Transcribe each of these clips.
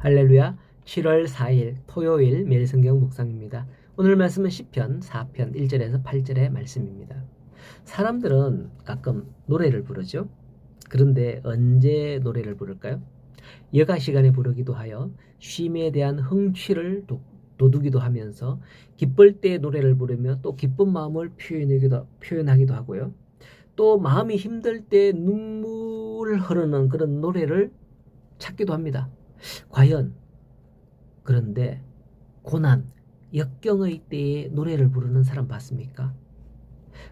할렐루야. 7월 4일 토요일 매일 성경 묵상입니다. 오늘 말씀은 시편 4편 1절에서 8절의 말씀입니다. 사람들은 가끔 노래를 부르죠. 그런데 언제 노래를 부를까요? 여가 시간에 부르기도 하여 쉼에 대한 흥취를 돋우기도 하면서 기쁠 때 노래를 부르며 또 기쁜 마음을 표현하기도 하고요. 또 마음이 힘들 때 눈물 흐르는 그런 노래를 찾기도 합니다. 과연 그런데 고난, 역경의 때에 노래를 부르는 사람 봤습니까?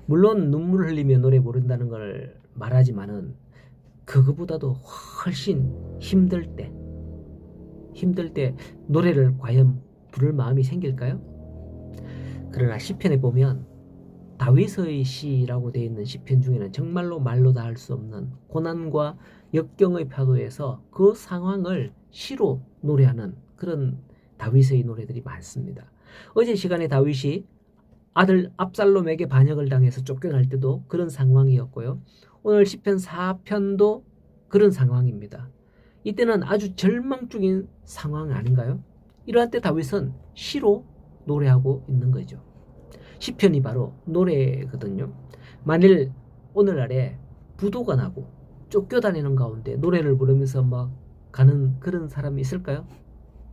물론 눈물 흘리며 노래 부른다는 걸 말하지만은 그거보다도 훨씬 힘들 때 노래를 과연 부를 마음이 생길까요? 그러나 시편에 보면 다윗의 시라고 되어 있는 시편 중에는 정말로 말로 다 할 수 없는 고난과 역경의 파도에서 그 상황을 시로 노래하는 그런 다윗의 노래들이 많습니다. 어제 시간에 다윗이 아들 압살롬에게 반역을 당해서 쫓겨날 때도 그런 상황이었고요. 오늘 시편 4편도 그런 상황입니다. 이때는 아주 절망적인 상황 아닌가요? 이러한 때 다윗은 시로 노래하고 있는 거죠. 시편이 바로 노래거든요. 만일 오늘날에 부도가 나고 쫓겨다니는 가운데 노래를 부르면서 막 가는 그런 사람이 있을까요?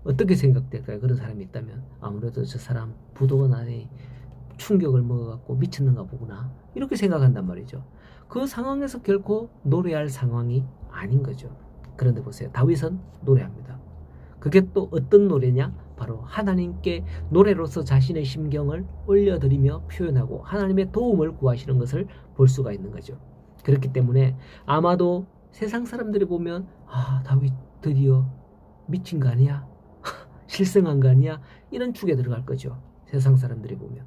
어떻게 생각될까요? 그런 사람이 있다면 아무래도 저 사람 부도가 나니 충격을 먹어갖고 미쳤는가 보구나 이렇게 생각한단 말이죠. 그 상황에서 결코 노래할 상황이 아닌 거죠. 그런데 보세요. 다윗은 노래합니다. 그게 또 어떤 노래냐? 바로 하나님께 노래로서 자신의 심경을 올려드리며 표현하고 하나님의 도움을 구하시는 것을 볼 수가 있는 거죠. 그렇기 때문에 아마도 세상 사람들이 보면 다윗 드디어 미친 거 아니야? 실성한 거 아니야? 이런 축에 들어갈 거죠. 세상 사람들이 보면.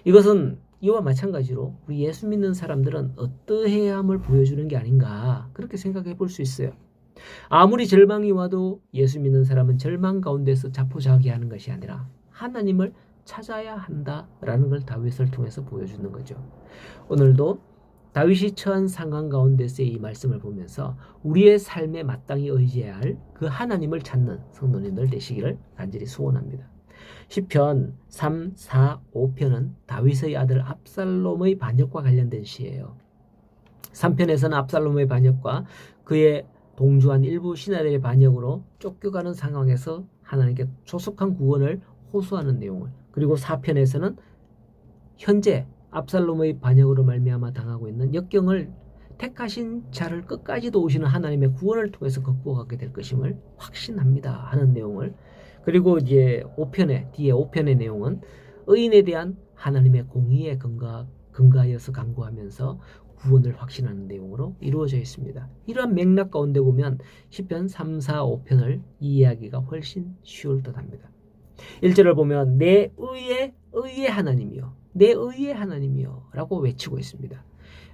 이것은 이와 마찬가지로 우리 예수 믿는 사람들은 어떠해야함을 보여주는 게 아닌가 그렇게 생각해 볼 수 있어요. 아무리 절망이 와도 예수 믿는 사람은 절망 가운데서 자포자기하는 것이 아니라 하나님을 찾아야 한다라는 걸 다윗을 통해서 보여주는 거죠. 오늘도 다윗이 처한 상황 가운데서의 이 말씀을 보면서 우리의 삶에 마땅히 의지해야 할 그 하나님을 찾는 성도님들 되시기를 간절히 소원합니다. 시편 3, 4, 5편은 다윗의 아들 압살롬의 반역과 관련된 시예요. 3편에서는 압살롬의 반역과 그의 동조한 일부 신하들의 반역으로 쫓겨가는 상황에서 하나님께 조속한 구원을 호소하는 내용을, 그리고 4편에서는 현재 압살롬의 반역으로 말미암아 당하고 있는 역경을 택하신 자를 끝까지 도우시는 하나님의 구원을 통해서 극복하게 될 것임을 확신합니다 하는 내용을, 그리고 이제 뒤에 5편의 내용은 의인에 대한 하나님의 공의에 근거하여서 간구하면서 구원을 확신하는 내용으로 이루어져 있습니다. 이러한 맥락 가운데 보면 시편 3, 4, 5편을 이해하기가 훨씬 쉬울 듯합니다. 1절을 보면 내 의의 하나님이요, 내 의의 하나님이요 라고 외치고 있습니다.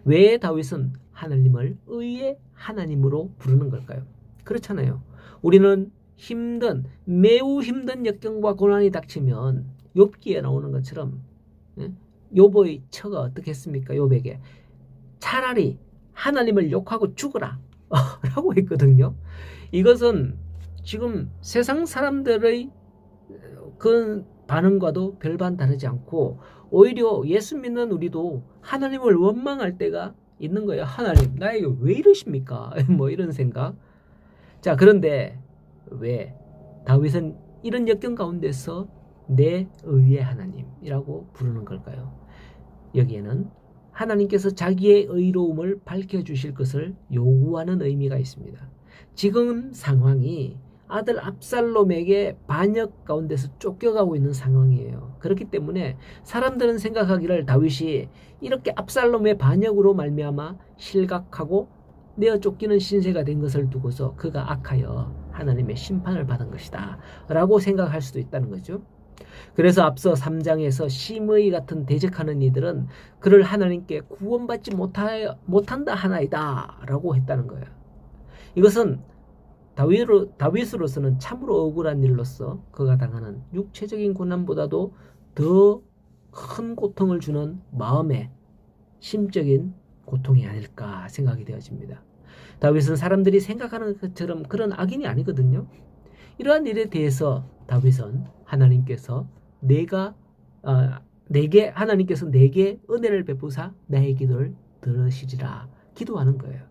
왜 다윗은 하나님을 의의 하나님으로 부르는 걸까요? 그렇잖아요. 우리는 매우 힘든 역경과 고난이 닥치면 욥기에 나오는 것처럼 욥의 처가 어떻게 했습니까? 욥에게 차라리 하나님을 욕하고 죽어라 라고 했거든요. 이것은 지금 세상 사람들의 그 반응과도 별반 다르지 않고 오히려 예수 믿는 우리도 하나님을 원망할 때가 있는 거예요. 하나님 나에게 왜 이러십니까? 뭐 이런 생각. 자, 그런데 왜 다윗은 이런 역경 가운데서 내 의의 하나님이라고 부르는 걸까요? 여기에는 하나님께서 자기의 의로움을 밝혀주실 것을 요구하는 의미가 있습니다. 지금 상황이 아들 압살롬에게 반역 가운데서 쫓겨가고 있는 상황이에요. 그렇기 때문에 사람들은 생각하기를 다윗이 이렇게 압살롬의 반역으로 말미암아 실각하고 내어 쫓기는 신세가 된 것을 두고서 그가 악하여 하나님의 심판을 받은 것이다 라고 생각할 수도 있다는 거죠. 그래서 앞서 3장에서 심의 같은 대적하는 이들은 그를 하나님께 구원받지 못한다 하나이다 라고 했다는 거예요. 이것은 다윗으로서는 참으로 억울한 일로서 그가 당하는 육체적인 고난보다도 더 큰 고통을 주는 마음의 심적인 고통이 아닐까 생각이 되어집니다. 다윗은 사람들이 생각하는 것처럼 그런 악인이 아니거든요. 이러한 일에 대해서 다윗은 하나님께서 하나님께서 내게 은혜를 베푸사 나의 기도를 들으시리라 기도하는 거예요.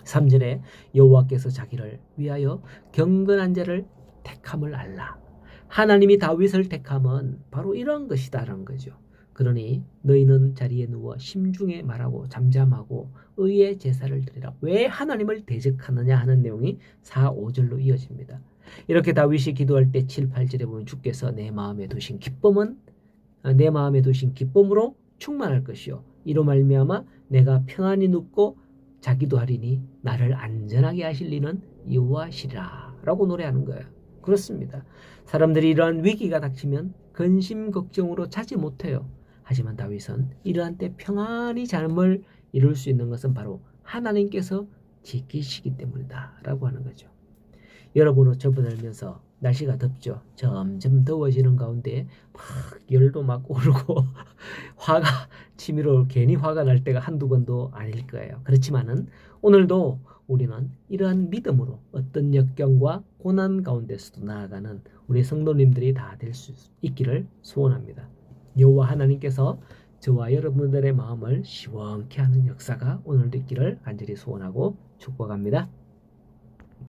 3절에 여호와께서 자기를 위하여 경건한 자를 택함을 알라. 하나님이 다윗을 택함은 바로 이런 것이다라는 거죠. 그러니 너희는 자리에 누워 심중에 말하고 잠잠하고 의의 제사를 드리라. 왜 하나님을 대적하느냐 하는 내용이 4, 5절로 이어집니다. 이렇게 다윗이 기도할 때 7, 8절에 보면 주께서 내 마음에 두신 기쁨으로 충만할 것이요 이로 말미암아 내가 평안히 눕고 자기도 하리니 나를 안전하게 하실 이는 여호와시라 라고 노래하는 거예요. 그렇습니다. 사람들이 이러한 위기가 닥치면 근심 걱정으로 자지 못해요. 하지만 다윗은 이러한 때 평안히 잠을 이룰 수 있는 것은 바로 하나님께서 지키시기 때문이다 라고 하는 거죠. 여러분은 접어들면서 날씨가 덥죠. 점점 더워지는 가운데 막 열도 막 오르고 화가 치밀어 괜히 화가 날 때가 한두 번도 아닐 거예요. 그렇지만은 오늘도 우리는 이러한 믿음으로 어떤 역경과 고난 가운데서도 나아가는 우리 성도님들이 다 될 수 있기를 소원합니다. 여호와 하나님께서 저와 여러분들의 마음을 시원케 하는 역사가 오늘도 있기를 간절히 소원하고 축복합니다.